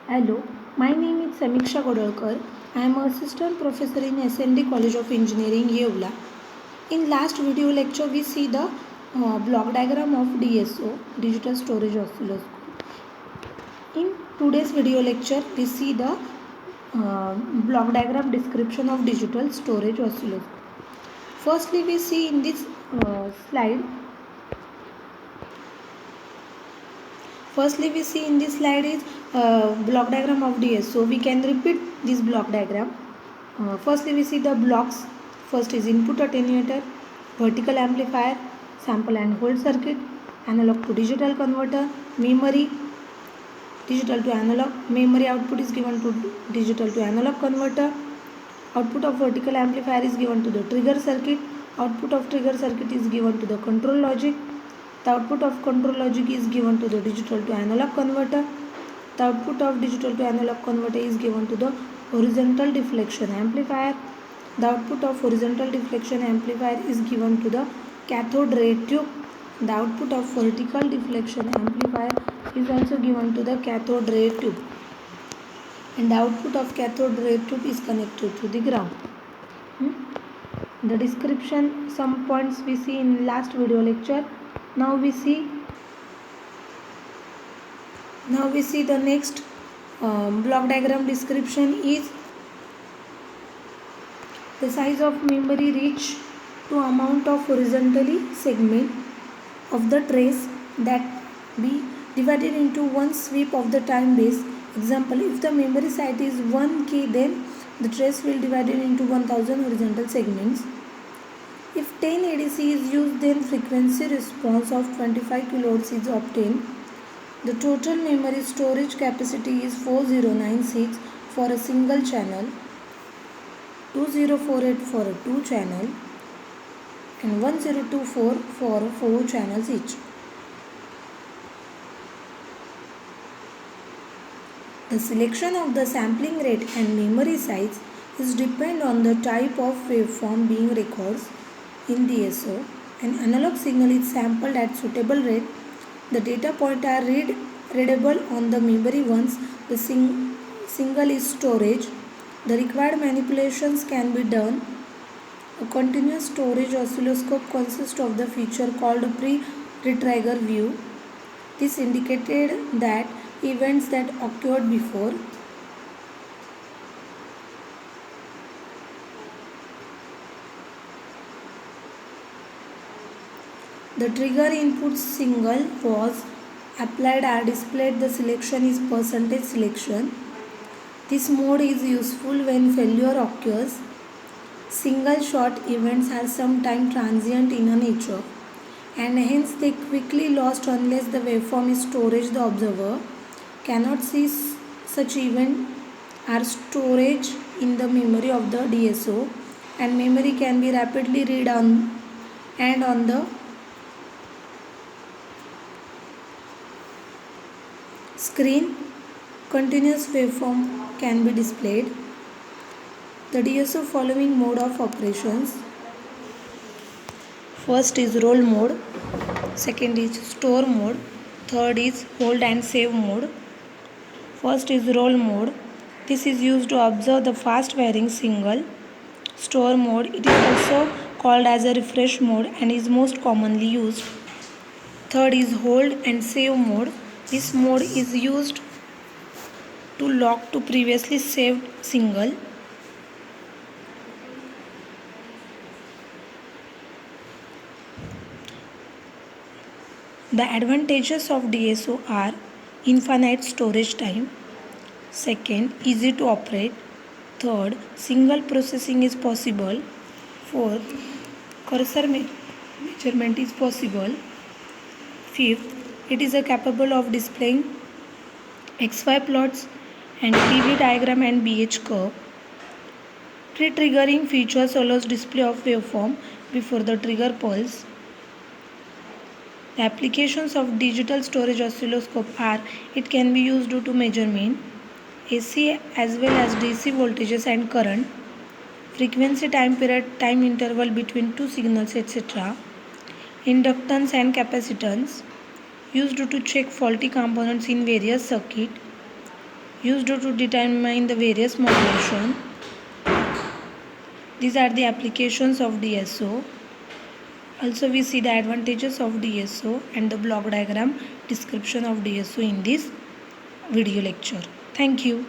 Hello, my name is Samiksha Godolkar. I am assistant professor in SND College of Engineering, Yeola. In last video lecture, we see the block diagram of DSO, Digital Storage Oscilloscope. In today's video lecture, we see the block diagram description of Digital Storage Oscilloscope. Firstly, we see in this slide. Firstly, we see in this slide is block diagram of DS. So we can repeat this block diagram. Firstly, we see the blocks. First is input attenuator, vertical amplifier, sample and hold circuit, analog to digital converter, memory, digital to analog. Memory output is given to digital to analog converter. Output of vertical amplifier is given to the trigger circuit. Output of trigger circuit is given to the control logic. The output of control logic is given to the digital to analog converter. The output of digital to analog converter is given to the horizontal deflection amplifier. The output of horizontal deflection amplifier is given to the cathode ray tube. The output of vertical deflection amplifier is also given to the cathode ray tube. And the output of cathode ray tube is connected to the ground. The description, some points we see in last video lecture. Now we see the next block diagram description is the size of memory reach to amount of horizontally segment of the trace that be divided into one sweep of the time base. Example, if the memory site is 1K, then the trace will divide it into 1000 horizontal segments. If 10 ADC is used, then frequency response of 25 kHz is obtained. The total memory storage capacity is 4096 for a single channel, 2048 for a 2 channel, and 1024 for 4 channels each. The selection of the sampling rate and memory size is depend on the type of waveform being recorded in DSO. An analog signal is sampled at suitable rate. The data points are readable on the memory once the signal is stored. The required manipulations can be done. A continuous storage oscilloscope consists of the feature called pre-retrigger view. This indicated that events that occurred before the trigger input signal was applied are displayed. The selection is percentage selection. This mode is useful when failure occurs. Single shot events are sometimes transient in nature and hence they quickly lost unless the waveform is stored. The observer cannot see such event are storage in the memory of the DSO, and memory can be rapidly read on the screen. Continuous waveform can be displayed. The DSO following mode of operations. First is roll mode, second is store mode, third is hold and save mode. First is roll mode. This is used to observe the fast varying signal. Store mode, it is also called as a refresh mode and is most commonly used. Third is hold and save mode. This mode is used to lock to previously saved signal. The advantages of DSO are infinite storage time. Second, easy to operate. Third, single processing is possible. Fourth, cursor measurement is possible. Fifth, it is capable of displaying XY plots and PV diagram and BH curve. Pre-triggering features allows display of waveform before the trigger pulse. The applications of digital storage oscilloscope are it can be used to measurement AC as well as DC voltages and current, frequency, time period, time interval between two signals, etc. Inductance and capacitance used to check faulty components in various circuits. used to determine the various modulation. These are the applications of DSO. Also we see the advantages of DSO and the block diagram description of DSO in this video lecture. Thank you.